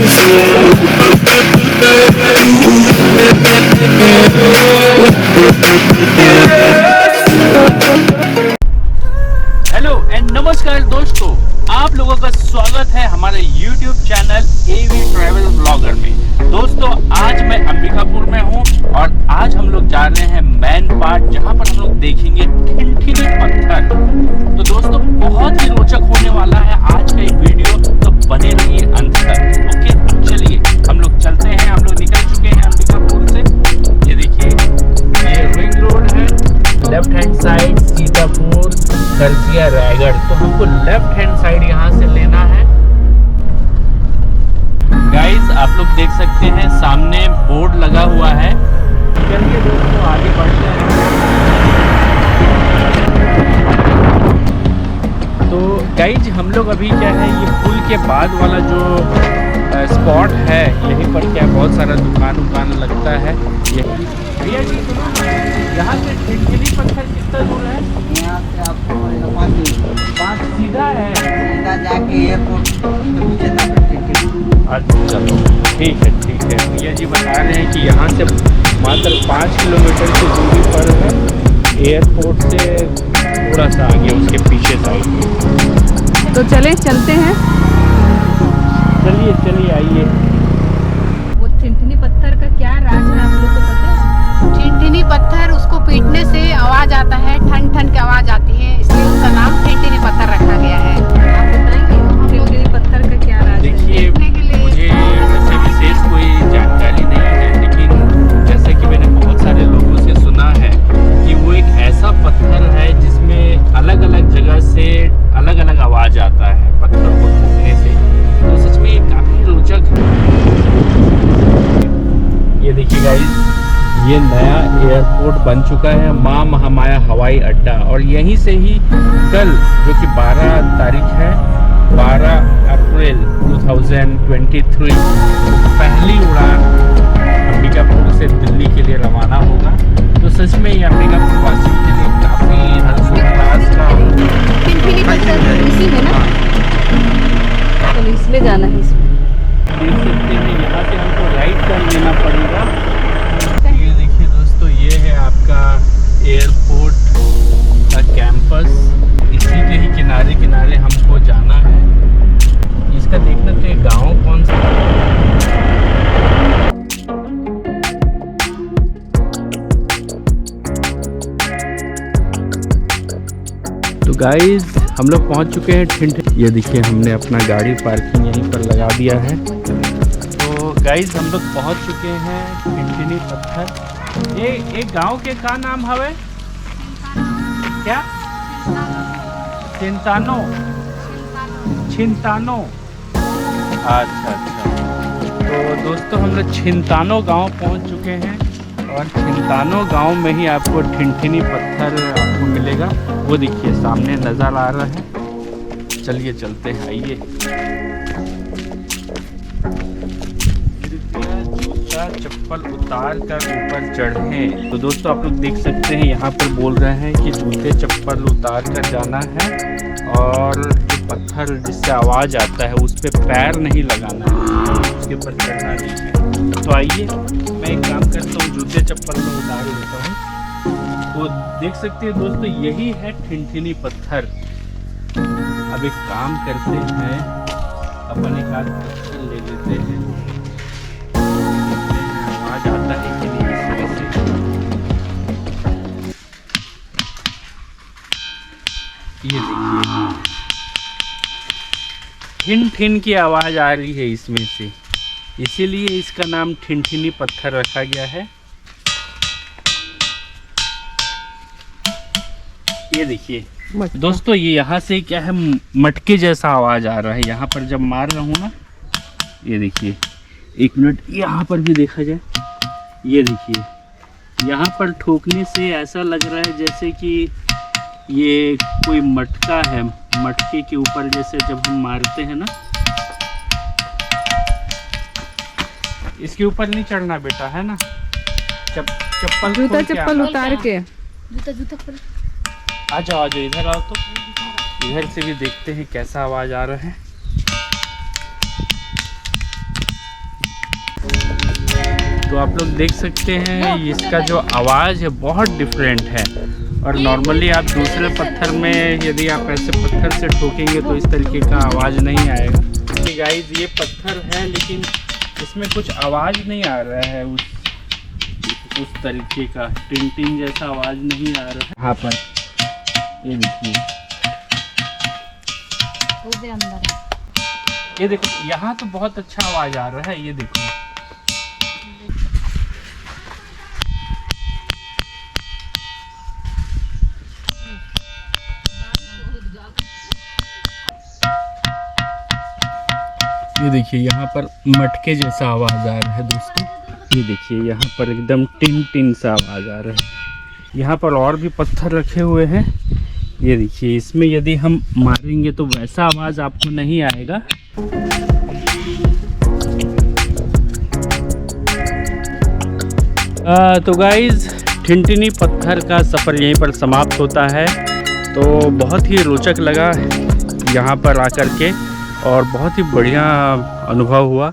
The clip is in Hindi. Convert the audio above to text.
हेलो एंड नमस्कार दोस्तों, आप लोगों का स्वागत है हमारे YouTube channel AV travel blogger में। दोस्तों आज मैं अंबिकापुर में हूं और आज हम लोग जा रहे हैं मैन पार्ट, जहां पर हम लोग देखेंगे ठिनठिनी पत्थर। तो दोस्तों बहुत ही रोचक होने वाला है आज का ये वीडियो, तो बने रहिए अंत तक। ओके चलिए हम लोग चलते हैं। हम लोग निकल चुके हैं अंबिकापुर से। ये देखिए ये रिंग रोड है, left hand side Sitapur Kharsia Raigarh. तो हमको लेफ्ट हैंड साइड यहाँ से लेना है। गाइस आप लोग देख सकते हैं सामने बोर्ड लगा हुआ है। चलिए दोस्तों आगे बढ़ते हैं। तो गाइस हम लोग अभी क्या है, ये पुल के बाद वाला जो स्पॉट है, यहीं पर क्या बहुत सारा दुकान लगता है। भैया जी यहाँ से ठिनठिनी पत्थर कितना दूर है? यहाँ से आपको पड़ेगा 5 सीधा है, सीधा जाके एयरपोर्ट के पीछे तक ठिनठिनी। अच्छा चलो ठीक है। भैया जी बता रहे हैं कि यहाँ से मात्र 5 किलोमीटर की दूरी पर है, एयरपोर्ट से थोड़ा सा आगे उसके पीछे साइड में। तो चलते हैं। चलिए आइए। वो ठिनठिनी पत्थर का क्या राज है आप लोग को पता है? ठिनठिनी पत्थर, उसको पीटने से आवाज आता है, ठन ठन की आवाज आती है, इसलिए उसका नाम ठिनठिनी पत्थर रखा गया है। आप बताएंगे ठिनठिनी पत्थर का क्या राज है? देखिए मुझे वैसे विशेष कोई जानकारी नहीं है, लेकिन जैसे कि मैंने बहुत सारे लोगों से सुना है कि वो एक ऐसा पत्थर है जिसमें अलग अलग जगह से अलग अलग आवाज आता है पत्थर को ठोकने से। तो सच में ये काफी रोचक है। ये देखिए गाइस, ये नया एयरपोर्ट बन चुका है, माँ महामाया हवाई अड्डा। और यहीं से ही कल जो कि 12 तारीख है, 12 अप्रैल 2023 पहली उड़ान अंबिकापुर से दिल्ली के लिए रवाना होगा। तो सच में ये अंबिकापुर वासियों के लिए काफ़ी हर्षोल्लास का ठिनठिनी पत्थर इसी में ना, तो इसलिए जाना है इसमें। देख सकते हैं यहाँ से हमको राइट टर्न लेना पड़ेगा। ये देखिए दोस्तों, ये है आपका एयरपोर्ट का कैंपस। इसी के ही किनारे हमको जाना है। इसका देखना तो ये गांव कौन सा तो गाइस हम लोग पहुंच चुके हैं ठिनठिनी। ये देखिए हमने अपना गाड़ी पार्किंग यहीं पर लगा दिया है। तो गाइस हम लोग पहुंच चुके हैं ठिनठिनी पत्थर। ये एक गांव के का नाम हवे क्या? छिनतानो। अच्छा। तो दोस्तों हम लोग छिनतानो गांव पहुंच चुके हैं और छिनतानो गांव में ही आपको ठिनठिनी पत्थर आपको मिलेगा। वो देखिए सामने नज़र आ रहा है। चलिए चलते हैं, आइए। जूता चप्पल उतार कर ऊपर चढ़ें। तो दोस्तों आप लोग देख सकते हैं यहाँ पर बोल रहे हैं कि जूते चप्पल उतार कर जाना है और जो पत्थर जिससे आवाज़ आता है उस पर पैर नहीं लगाना है, उसके ऊपर चढ़ना नहीं है। तो आइए मैं एक काम करता हूँ, जूते चप्पल को उतार देता हूँ। तो देख सकते हैं दोस्तों यही है ठिनठिनी पत्थर। अब एक काम करते हैं, अपन एक आध पत्थर ले लेते हैं, आवाज आता है कि नहीं इस तरह से। ये देखिए ठिन की आवाज आ रही है इसमें से, इसीलिए इसका नाम ठिनठिनी पत्थर रखा गया है। ये देखिए दोस्तों, ये यहाँ से क्या है, मटके जैसा आवाज़ आ रहा है यहाँ पर जब मार रहा हूँ ना। ये देखिए एक मिनट, यहाँ पर भी देखा जाए, ये देखिए यहाँ पर ठोकने से ऐसा लग रहा है जैसे कि ये कोई मटका है, मटके के ऊपर जैसे जब हम मारते हैं ना। इसके ऊपर नहीं चढ़ना बेटा, है ना। चप्पल जूता चप्पल उतार के जूता आ जाओ इधर आओ। तो इधर से भी देखते हैं कैसा आवाज़ आ रहा है। तो आप लोग देख सकते हैं इसका जो आवाज़ है बहुत डिफरेंट है। और नॉर्मली आप दूसरे पत्थर में यदि आप ऐसे पत्थर से ठोकेंगे तो इस तरीके का आवाज़ नहीं आएगा। देखिए गाइस, ये पत्थर है लेकिन इसमें कुछ आवाज़ नहीं आ रहा है उस तरीके का टिन टिन जैसा आवाज़ नहीं आ रहा है यहाँ पर। ये देखिए, ये देखो यहाँ तो बहुत अच्छा आवाज़ आ रहा है। ये देखो, ये देखिए यहाँ पर मटके जैसा आवाज़ आ रहा है दोस्तों। ये देखिए यहाँ पर एकदम टिन टिन सा आवाज़ आ रहा है। यहाँ पर और भी पत्थर रखे हुए हैं। ये देखिए, इसमें यदि हम मारेंगे तो वैसा आवाज़ आपको नहीं आएगा। तो गाइज़, ठिनठिनी पत्थर का सफ़र यहीं पर समाप्त होता है। तो बहुत ही रोचक लगा यहाँ पर आकर के और बहुत ही बढ़िया अनुभव हुआ।